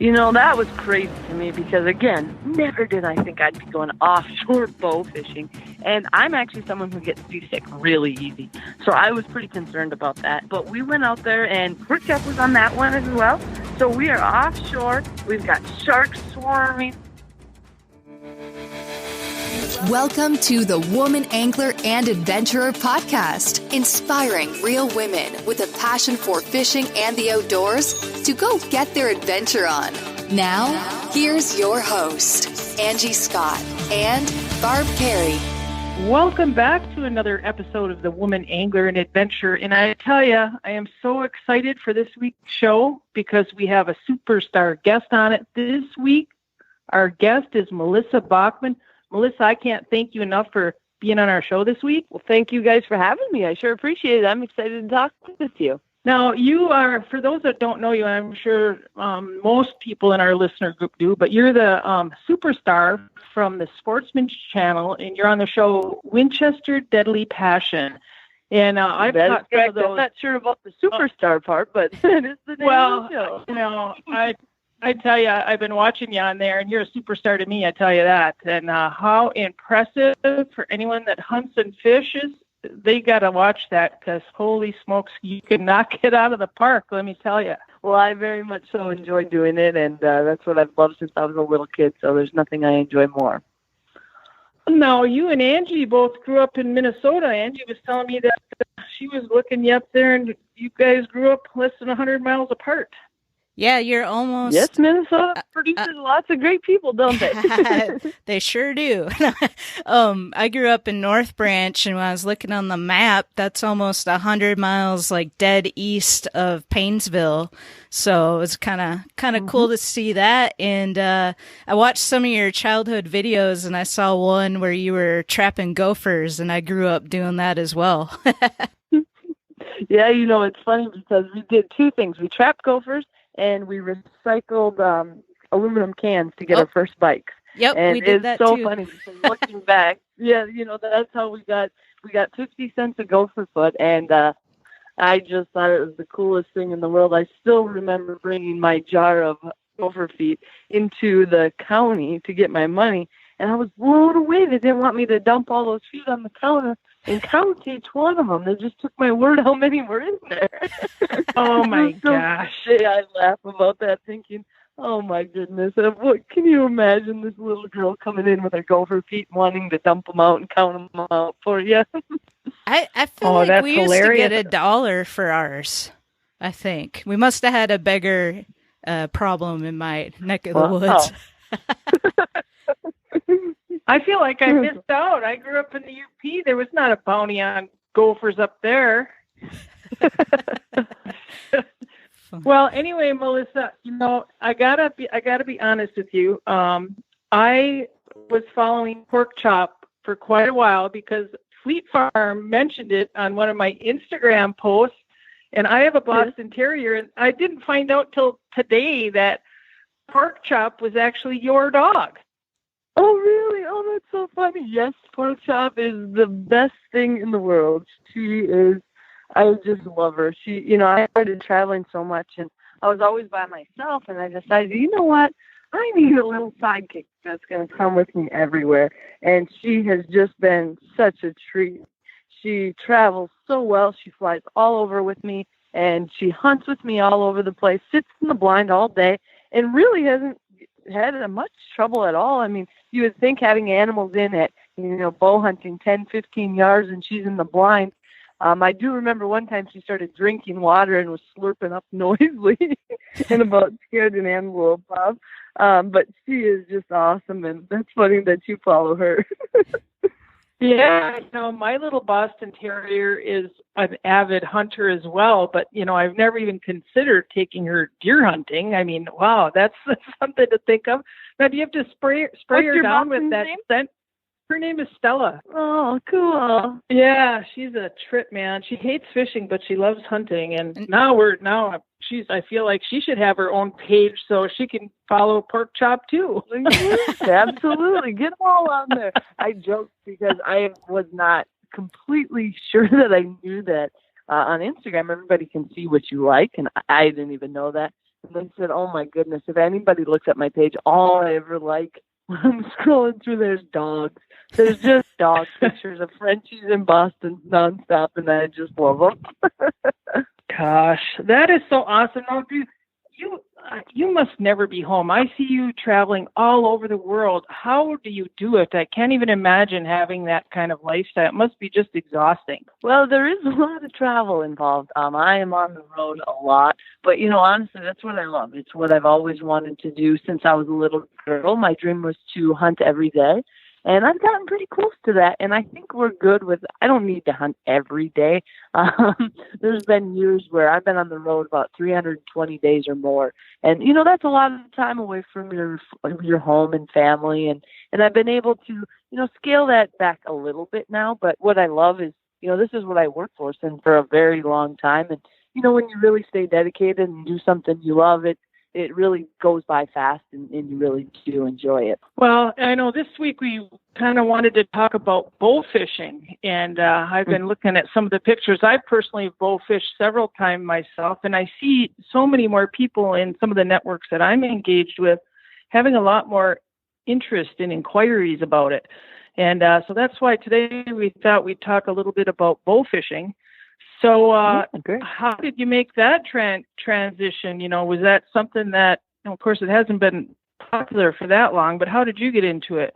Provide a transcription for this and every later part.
That was crazy to me because, again, never did I think I'd be going offshore bow fishing. And I'm actually someone who gets seasick really easy. So I was pretty concerned about that. But we went out there, and Quick Up was on that one as well. So we are offshore. We've got sharks swarming. Welcome to the Woman Angler and Adventurer podcast, inspiring real women with a passion for fishing and the outdoors to go get their adventure on. Now, here's your host, Angie Scott and Barb Carey. Welcome back to another episode of the Woman Angler and Adventurer. And I tell you, I am so excited for this week's show because we have a superstar guest on it this week. Our guest is Melissa Bachman. Melissa, I can't thank you enough for being on our show this week. Well, thank you guys for having me. I sure appreciate it. I'm excited to talk with you. Now, you are, for those that don't know you, I'm sure most people in our listener group do, but you're the superstar from the Sportsman Channel, and you're on the show Winchester Deadly Passion. And I've caught some of those. I'm not sure about the superstar part, but that is the name of the show. I tell you, I've been watching you on there, and you're a superstar to me, I tell you that. And how impressive for anyone that hunts and fishes. They got to watch that because, holy smokes, you could knock it out of the park, let me tell you. Well, I very much so enjoy doing it, and that's what I've loved since I was a little kid, so there's nothing I enjoy more. Now, you and Angie both grew up in Minnesota. Angie was telling me that she was looking you up there, and you guys grew up less than 100 miles apart. Yeah, you're almost... Yes, Minnesota produces lots of great people, don't they? They sure do. I grew up in North Branch, and when I was looking on the map, that's almost 100 miles, like, dead east of Paynesville. So it's kind of cool to see that. And I watched some of your childhood videos, and I saw one where you were trapping gophers, and I grew up doing that as well. Yeah, it's funny because we did two things. We trapped gophers, and we recycled aluminum cans to get our first bikes. Yep, and we did that too. It's so funny because looking back, that's how we got 50 cents a gopher foot, and I just thought it was the coolest thing in the world. I still remember bringing my jar of gopher feet into the county to get my money, and I was blown away. They didn't want me to dump all those feet on the counter and count each one of them. They just took my word how many were in there. Oh, my gosh. I laugh about that thinking, oh, my goodness. What can you imagine this little girl coming in with her gopher feet wanting to dump them out and count them out for you? I feel like we used to get $1 for ours, I think. We must have had a bigger problem in my neck of the woods. I feel like I missed out. I grew up in the UP. There was not a bounty on gophers up there. Well, anyway, Melissa, I gotta be honest with you. I was following Pork Chop for quite a while because Fleet Farm mentioned it on one of my Instagram posts, and I have a Boston Terrier, and I didn't find out till today that Pork Chop was actually your dog. Oh, really? Oh, that's so funny. Yes, Pork Chop is the best thing in the world. She is, I just love her. I started traveling so much, and I was always by myself, and I decided, you know what? I need a little sidekick that's going to come with me everywhere. And she has just been such a treat. She travels so well. She flies all over with me, and she hunts with me all over the place, sits in the blind all day, and really hasn't had much trouble at all. I mean, you would think having animals in at, bow hunting 10, 15 yards and she's in the blind. I do remember one time she started drinking water and was slurping up noisily and about scared an antelope off. But she is just awesome, and that's funny that you follow her. Yeah, my little Boston Terrier is an avid hunter as well, but, I've never even considered taking her deer hunting. I mean, wow, that's something to think of. Now, do you have to spray her down with that scent? Her name is Stella. Oh, cool. Yeah, she's a trip, man. She hates fishing, but she loves hunting. And I feel like she should have her own page so she can follow Pork Chop too. Absolutely. Get them all on there. I joke because I was not completely sure that I knew that on Instagram everybody can see what you like, and I didn't even know that. And they said, oh my goodness, if anybody looks at my page, all I ever like when I'm scrolling through, there's dogs. There's just dog pictures of Frenchies in Boston nonstop, and I just love them. Gosh, that is so awesome. Now, you must never be home. I see you traveling all over the world. How do you do it? I can't even imagine having that kind of lifestyle. It must be just exhausting. Well, there is a lot of travel involved. I am on the road a lot, but honestly, that's what I love. It's what I've always wanted to do since I was a little girl. My dream was to hunt every day. And I've gotten pretty close to that, and I think we're good with, I don't need to hunt every day. There's been years where I've been on the road about 320 days or more, and, that's a lot of time away from your home and family, and I've been able to, scale that back a little bit now, but what I love is, this is what I worked for since for a very long time, and, when you really stay dedicated and do something you love, it really goes by fast, and you really do enjoy it. Well, I know this week we kind of wanted to talk about bow fishing, and I've been looking at some of the pictures. I personally have bow fished several times myself, and I see so many more people in some of the networks that I'm engaged with having a lot more interest and inquiries about it. And so that's why today we thought we'd talk a little bit about bow fishing. So how did you make that transition? Was that something that, of course, it hasn't been popular for that long, but how did you get into it?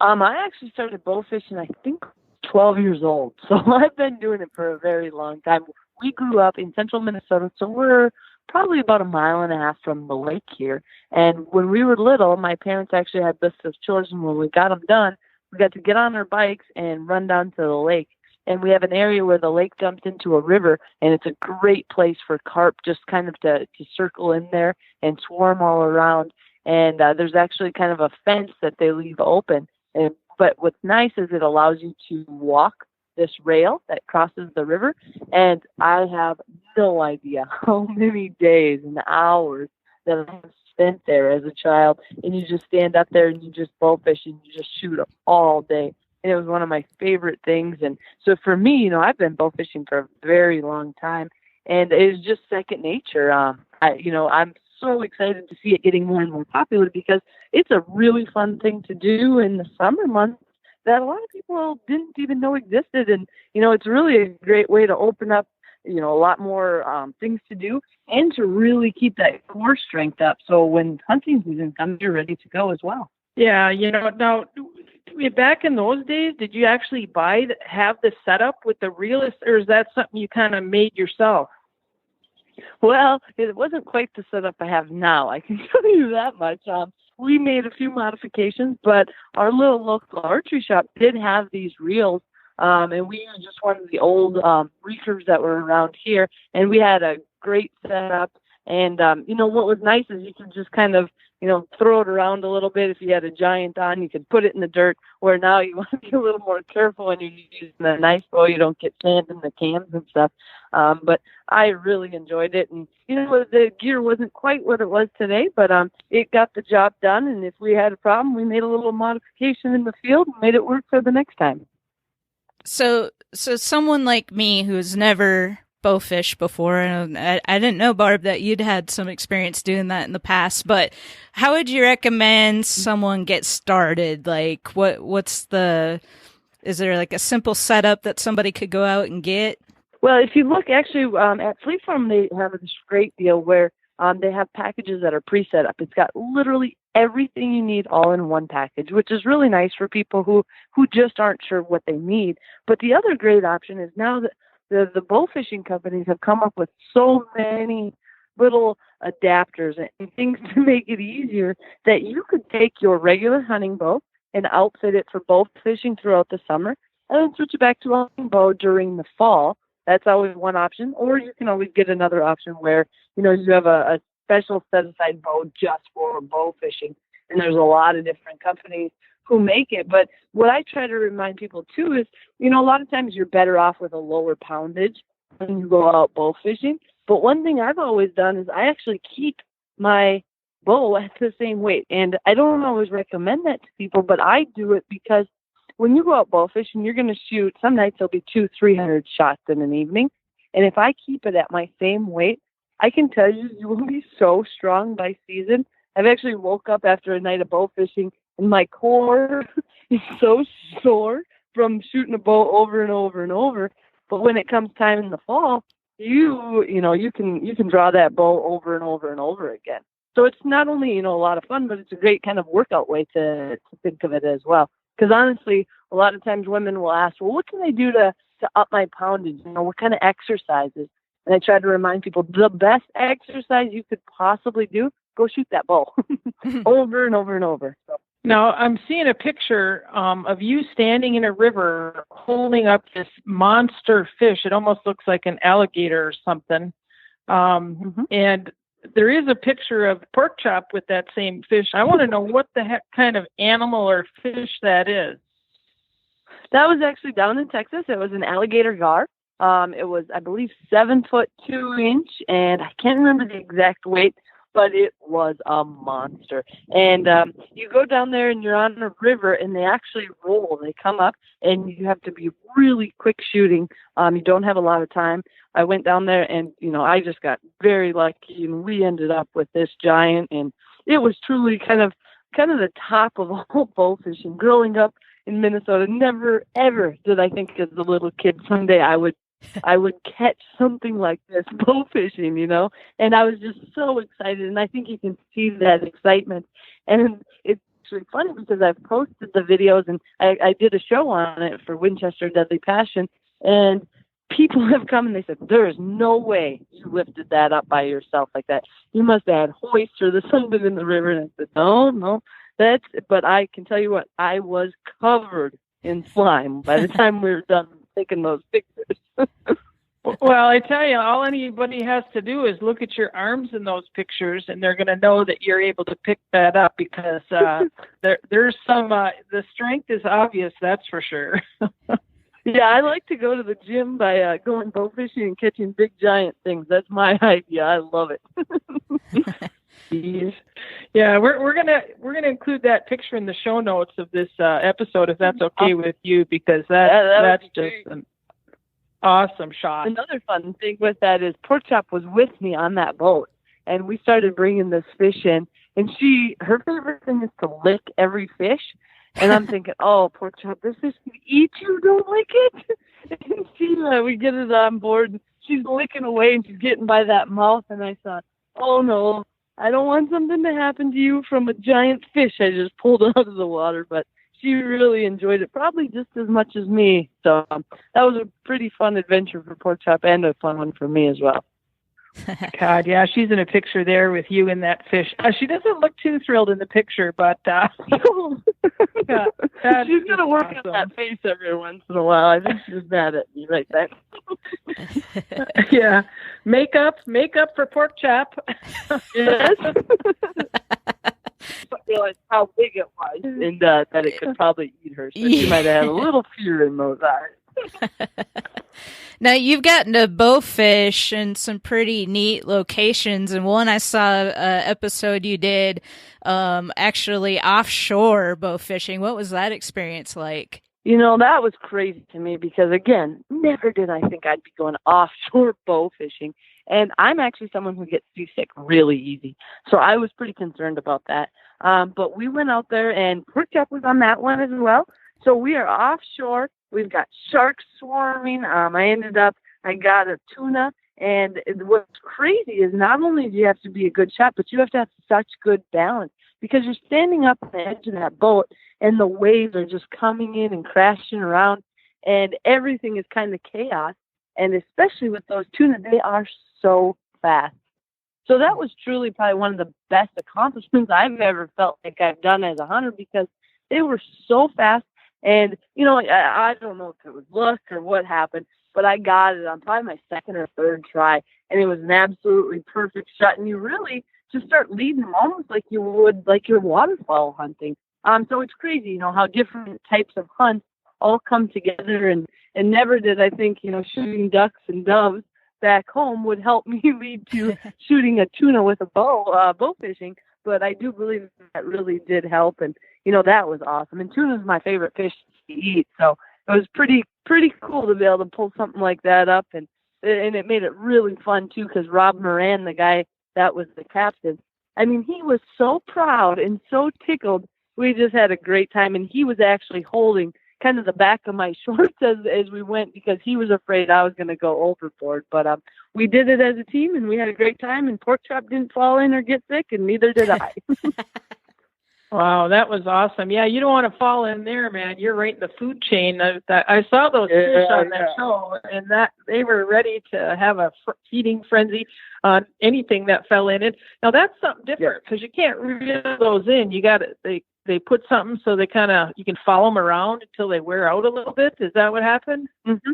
I actually started bow fishing, I think, 12 years old. So I've been doing it for a very long time. We grew up in central Minnesota, so we're probably about a mile and a half from the lake here. And when we were little, my parents actually had lists of chores, and when we got them done, we got to get on our bikes and run down to the lake. And we have an area where the lake dumps into a river, and it's a great place for carp just kind of to circle in there and swarm all around. And there's actually kind of a fence that they leave open. But what's nice is it allows you to walk this rail that crosses the river. And I have no idea how many days and hours that I have spent there as a child. And you just stand up there and you just bow fish and you just shoot all day. And it was one of my favorite things. And so for me, I've been bow fishing for a very long time, and it's just second nature. I'm so excited to see it getting more and more popular because it's a really fun thing to do in the summer months that a lot of people didn't even know existed. And, it's really a great way to open up, a lot more things to do and to really keep that core strength up. So when hunting season comes, you're ready to go as well. Yeah, now back in those days, did you actually have the setup with the realist, or is that something you kind of made yourself? Well, it wasn't quite the setup I have now. I can tell you that much. We made a few modifications, but our little local archery shop did have these reels, and we used just one of the old recurves that were around here, and we had a great setup. And, what was nice is you could just kind of, throw it around a little bit. If you had a giant on, you could put it in the dirt, where now you want to be a little more careful when you're using a nice bow. You don't get sand in the cans and stuff. But I really enjoyed it. And, the gear wasn't quite what it was today, but it got the job done. And if we had a problem, we made a little modification in the field and made it work for the next time. So someone like me who's never bowfish before, and I didn't know, Barb, that you'd had some experience doing that in the past, but how would you recommend someone get started? Like is there like a simple setup that somebody could go out and get? Well, if you look actually at Fleet Farm, they have this great deal where they have packages that are pre-set up. It's got literally everything you need all in one package, which is really nice for people who just aren't sure what they need. But the other great option is now that the bow fishing companies have come up with so many little adapters and things to make it easier that you could take your regular hunting bow and outfit it for bow fishing throughout the summer and then switch it back to a hunting bow during the fall. That's always one option. Or you can always get another option where, you have a special set-aside bow just for bow fishing. And there's a lot of different companies who make it. But what I try to remind people too is, a lot of times you're better off with a lower poundage when you go out bow fishing. But one thing I've always done is I actually keep my bow at the same weight. And I don't always recommend that to people, but I do it because when you go out bow fishing, you're going to shoot, some nights there'll be 200-300 shots in an evening. And if I keep it at my same weight, I can tell you, you will be so strong by season. I've actually woke up after a night of bow fishing, and my core is so sore from shooting a bow over and over and over. But when it comes time in the fall, you can draw that bow over and over and over again. So it's not only a lot of fun, but it's a great kind of workout way to think of it as well. Because honestly, a lot of times women will ask, well, what can I do to up my poundage? What kind of exercises? And I try to remind people the best exercise you could possibly do, go shoot that bow over and over and over. So. Now, I'm seeing a picture of you standing in a river holding up this monster fish. It almost looks like an alligator or something. And there is a picture of pork chop with that same fish. I want to know what the heck kind of animal or fish that is. That was actually down in Texas. It was an alligator gar. It was, I believe, 7 foot 2 inch, and I can't remember the exact weight, but it was a monster. And you go down there and you're on a river, and they actually roll. They come up, and you have to be really quick shooting. You don't have a lot of time. I went down there, and I just got very lucky, and we ended up with this giant, and it was truly kind of the top of all bow fishing. Growing up in Minnesota, never ever did I think as a little kid someday I would catch something like this bow fishing, and I was just so excited, and I think you can see that excitement. And it's actually funny because I've posted the videos, and I did a show on it for Winchester Deadly Passion, and people have come and they said, there is no way you lifted that up by yourself like that. You must have had hoists or there's something in the river. And I said, no, but I can tell you what, I was covered in slime by the time we were done taking those pictures. Well, I tell you, all anybody has to do is look at your arms in those pictures, and they're going to know that you're able to pick that up because there's some, the strength is obvious, that's for sure. Yeah, I like to go to the gym by going bow fishing and catching big giant things. That's my idea. I love it. Yeah, we're gonna include that picture in the show notes of this episode if that's okay with you, because that's just an awesome shot. Another fun thing with that is Pork Chop was with me on that boat, and we started bringing this fish in, and her favorite thing is to lick every fish. And I'm thinking, oh, Pork Chop, this fish can eat you, don't lick it. And we get it on board, and she's licking away, and she's getting by that mouth, and I thought, oh, no, I don't want something to happen to you from a giant fish I just pulled out of the water. But she really enjoyed it, probably just as much as me. So that was a pretty fun adventure for Pork Chop and a fun one for me as well. God, yeah, she's in a picture there with you and that fish. She doesn't look too thrilled in the picture, but yeah, she's going to work on that face every once in a while. I think she's mad at me right there. Yeah, makeup for Pork Chop. Yes. But realized how big it was, and that it could probably eat her. So she might have had a little fear in those eyes. Now, you've gotten to bowfish in some pretty neat locations, and one I saw episode you did actually offshore bowfishing. What was that experience like? That was crazy to me because, again, never did I think I'd be going offshore bowfishing. And I'm actually someone who gets seasick really easy. So I was pretty concerned about that. But we went out there, and Pork Chop was on that one as well. So we are offshore. We've got sharks swarming. I got a tuna. And what's crazy is not only do you have to be a good shot, but you have to have such good balance because you're standing up on the edge of that boat and the waves are just coming in and crashing around and everything is kind of chaos. And especially with those tuna, they are so fast. So that was truly probably one of the best accomplishments I've ever felt like I've done as a hunter because they were so fast. And, I don't know if it was luck or what happened, but I got it on probably my second or third try, and it was an absolutely perfect shot. And you really just start leading them almost like you would like your waterfowl hunting. So it's crazy, how different types of hunts all come together. And never did I think, shooting ducks and doves back home would help me lead to shooting a tuna with a bow fishing. But I do believe that really did help. And, that was awesome. And tuna is my favorite fish to eat. So it was pretty cool to be able to pull something like that up. And and it made it really fun too, because Rob Moran, the guy that was the captain, I mean, he was so proud and so tickled. We just had a great time, and he was actually holding kind of the back of my shorts as we went, because he was afraid I was going to go overboard. But we did it as a team, and we had a great time, and Pork Chop didn't fall in or get sick, and neither did I. Wow, that was awesome. Yeah, you don't want to fall in there, man. You're right in the food chain. I saw those fish on that show, and that they were ready to have a feeding frenzy on anything that fell in it. Now, that's something different, because you can't reel those in. You got to, they put something so they kind of, you can follow them around until they wear out a little bit. Is that what happened? Mm-hmm.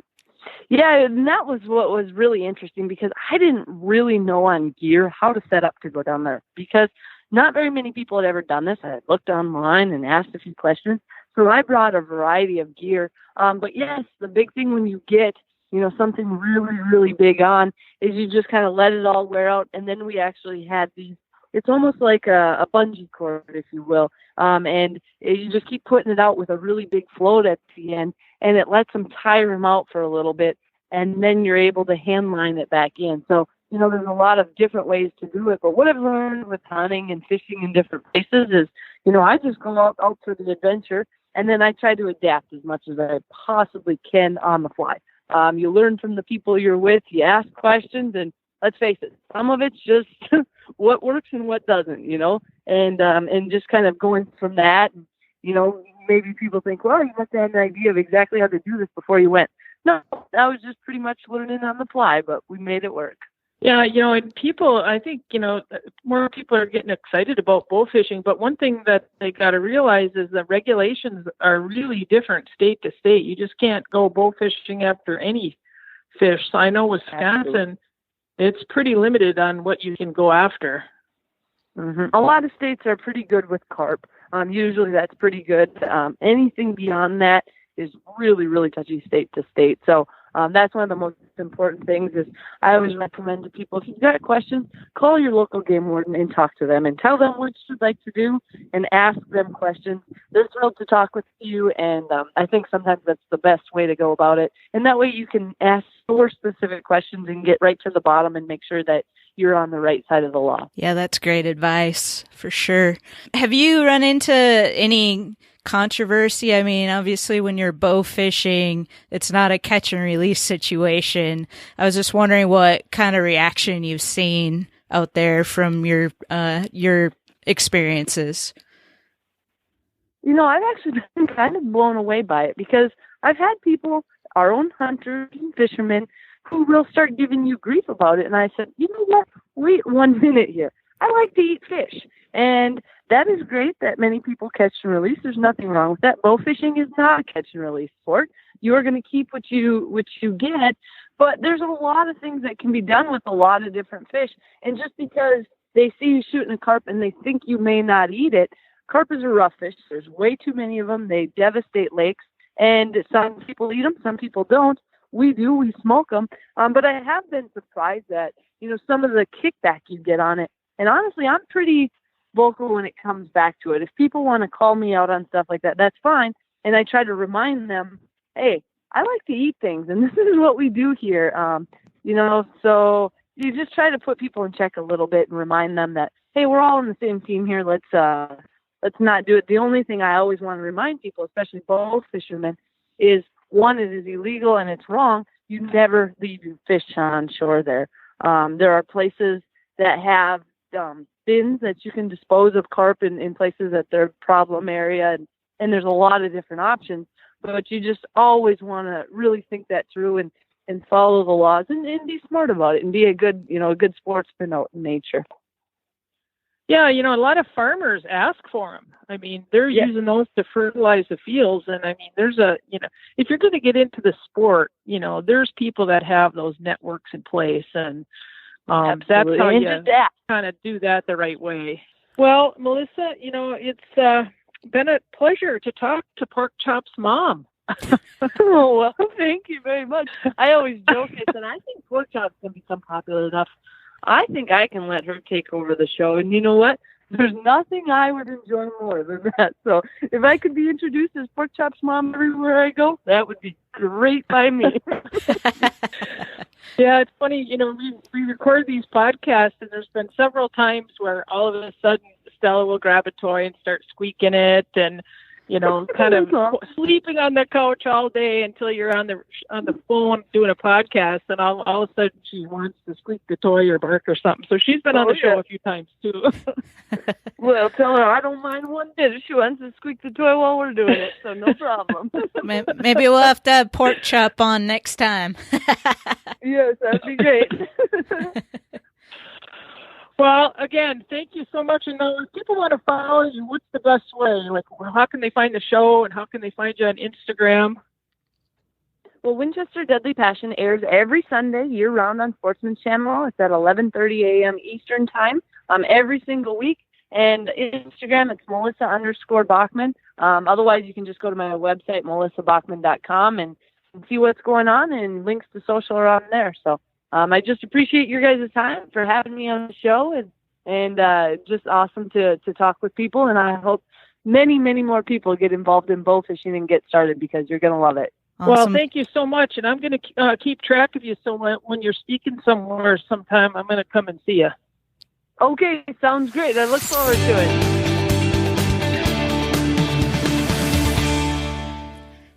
Yeah, and that was what was really interesting, because I didn't really know on gear how to set up to go down there, because not very many people had ever done this. I had looked online and asked a few questions. So I brought a variety of gear. But yes, the big thing when you get, something really, really big on is you just kind of let it all wear out. And then we actually had these, it's almost like a bungee cord, if you will. And you just keep putting it out with a really big float at the end, and it lets them tire them out for a little bit. And then you're able to hand line it back in. So, there's a lot of different ways to do it. But what I've learned with hunting and fishing in different places is, I just go out for the adventure, and then I try to adapt as much as I possibly can on the fly. You learn from the people you're with. You ask questions, and let's face it, some of it's just what works and what doesn't, and just kind of going from that. Maybe people think, well, you must have an idea of exactly how to do this before you went. No, I was just pretty much learning on the fly, but we made it work. Yeah, and people, I think, more people are getting excited about bow fishing, but one thing that they got to realize is the regulations are really different state to state. You just can't go bow fishing after any fish. So I know Wisconsin, it's pretty limited on what you can go after. Mm-hmm. A lot of states are pretty good with carp. Usually that's pretty good. Anything beyond that is really, really touchy state to state. So that's one of the most important things is I always recommend to people, if you've got questions, call your local game warden and talk to them and tell them what you'd like to do and ask them questions. They're thrilled to talk with you, and I think sometimes that's the best way to go about it. And that way you can ask more specific questions and get right to the bottom and make sure that you're on the right side of the law. Yeah, that's great advice for sure. Have you run into any controversy? I mean, obviously when you're bow fishing, it's not a catch and release situation. I was just wondering what kind of reaction you've seen out there from your experiences. I've actually been kind of blown away by it, because I've had people, our own hunters and fishermen, who will start giving you grief about it. And I said, you know what? Wait 1 minute here. I like to eat fish. And that is great that many people catch and release. There's nothing wrong with that. Bow fishing is not a catch and release sport. You are going to keep what you get. But there's a lot of things that can be done with a lot of different fish. And just because they see you shooting a carp and they think you may not eat it, carp is a rough fish. There's way too many of them. They devastate lakes. And some people eat them, some people don't. We do. We smoke them. But I have been surprised at, some of the kickback you get on it. And honestly, I'm pretty vocal when it comes back to it. If people want to call me out on stuff like that, that's fine. And I try to remind them, hey, I like to eat things, and this is what we do here. So you just try to put people in check a little bit and remind them that, hey, we're all on the same team here. Let's not do it. The only thing I always want to remind people, especially bow fishermen, is one, it is illegal and it's wrong. You never leave your fish on shore there. There are places that have bins that you can dispose of carp in places that they're problem area, and there's a lot of different options. But you just always want to really think that through and follow the laws and be smart about it and be a good sportsman out in nature. Yeah, a lot of farmers ask for them. I mean, they're using those to fertilize the fields. And I mean, there's if you're going to get into the sport, there's people that have those networks in place. And that's how you kind of do that the right way. Well, Melissa, it's been a pleasure to talk to Pork Chop's mom. Oh, well, thank you very much. I always joke this, and I think Pork Chop's going to become popular enough. I think I can let her take over the show. And you know what? There's nothing I would enjoy more than that. So if I could be introduced as Pork Chop's mom everywhere I go, that would be great by me. Yeah, it's funny, we record these podcasts, and there's been several times where all of a sudden Stella will grab a toy and start squeaking it, and kind of sleeping on the couch all day until you're on the phone doing a podcast, and all of a sudden she wants to squeak the toy or bark or something. So she's been on the show a few times too. Well, tell her I don't mind one bit if she wants to squeak the toy while we're doing it, so no problem. Maybe we'll have to have pork chop on next time. Yes, that'd be great. Well, again, thank you so much. And if people want to follow you, what's the best way? Like, how can they find the show, and how can they find you on Instagram? Well, Winchester Deadly Passion airs every Sunday year-round on Sportsman's Channel. It's at 11:30 a.m. Eastern Time every single week. And Instagram, it's Melissa_Bachman. Otherwise, you can just go to my website, melissabachman.com, and see what's going on, and links to social are on there. So I just appreciate your guys' time for having me on the show, and just awesome to talk with people. And I hope many, many more people get involved in bow fishing and get started, because you're going to love it. Awesome. Well, thank you so much. And I'm going to keep track of you, so when you're speaking somewhere sometime, I'm going to come and see you. Okay, sounds great. I look forward to it.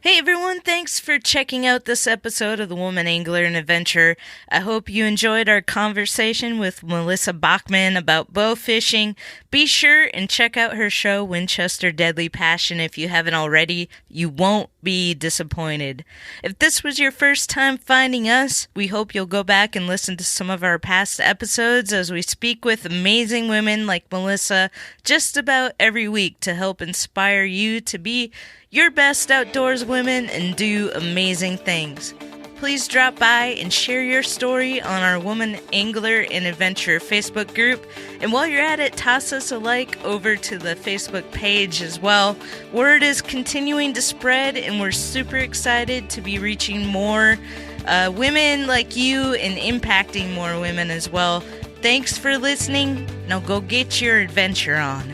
Hey everyone, thanks for checking out this episode of The Woman Angler and Adventurer. I hope you enjoyed our conversation with Melissa Bachman about bow fishing. Be sure and check out her show, Winchester Deadly Passion, if you haven't already. You won't be disappointed. If this was your first time finding us, we hope you'll go back and listen to some of our past episodes as we speak with amazing women like Melissa just about every week to help inspire you to be your best outdoors women and do amazing things. Please drop by and share your story on our Woman Angler and Adventurer Facebook group. And while you're at it, toss us a like over to the Facebook page as well. Word is continuing to spread, and we're super excited to be reaching more women like you and impacting more women as well. Thanks for listening. Now go get your adventure on.